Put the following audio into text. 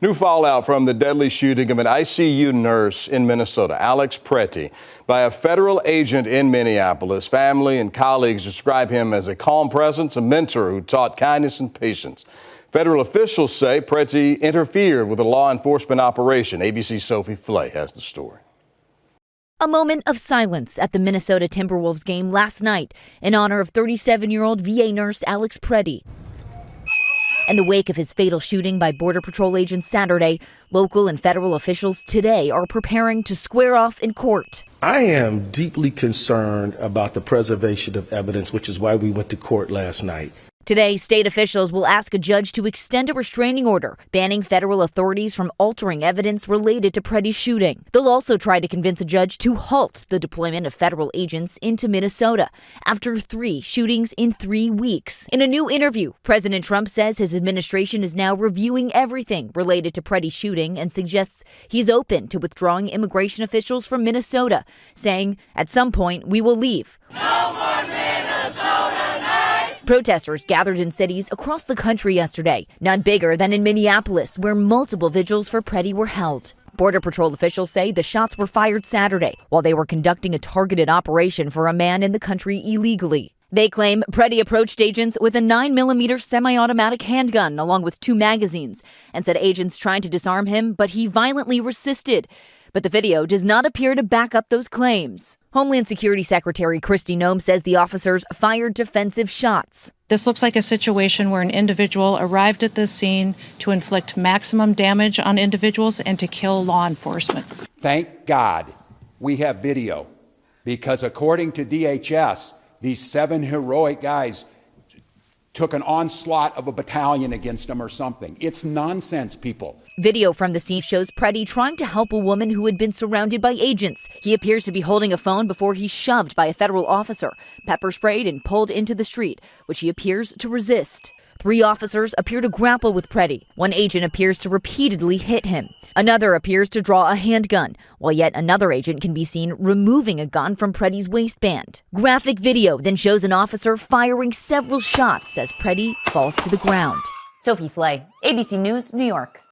New fallout from the deadly shooting of an ICU nurse in Minnesota, Alex Pretti, by a federal agent in Minneapolis. Family and colleagues describe him as a calm presence, a mentor who taught kindness and patience. Federal officials say Pretti interfered with a law enforcement operation. ABC's Sophie Flay has the story. A moment of silence at the Minnesota Timberwolves game last night in honor of 37-year-old VA nurse Alex Pretti. In the wake of his fatal shooting by Border Patrol agents Saturday, local and federal officials today are preparing to square off in court. I am deeply concerned about the preservation of evidence, which is why we went to court last night. Today, state officials will ask a judge to extend a restraining order, banning federal authorities from altering evidence related to Pretti's shooting. They'll also try to convince a judge to halt the deployment of federal agents into Minnesota after 3 shootings in 3 weeks. In a new interview, President Trump says his administration is now reviewing everything related to Pretti's shooting and suggests he's open to withdrawing immigration officials from Minnesota, saying, "At some point, we will leave." No more Minnesota night! Protesters gathered in cities across the country yesterday, none bigger than in Minneapolis, where multiple vigils for Pretti were held. Border Patrol officials say the shots were fired Saturday while they were conducting a targeted operation for a man in the country illegally. They claim Pretti approached agents with a 9mm semi-automatic handgun along with 2 magazines and said agents tried to disarm him, but he violently resisted. But the video does not appear to back up those claims. Homeland Security Secretary Kristi Noem says the officers fired defensive shots. This looks like a situation where an individual arrived at the scene to inflict maximum damage on individuals and to kill law enforcement. Thank God we have video, because according to DHS, these 7 heroic guys took an onslaught of a battalion against them or something. It's nonsense, people. Video from the scene shows Pretti trying to help a woman who had been surrounded by agents. He appears to be holding a phone before he's shoved by a federal officer, pepper sprayed and pulled into the street, which he appears to resist. 3 officers appear to grapple with Pretti. 1 agent appears to repeatedly hit him. Another appears to draw a handgun, while yet another agent can be seen removing a gun from Pretti's waistband. Graphic video then shows an officer firing several shots as Pretti falls to the ground. Sophie Flay, ABC News, New York.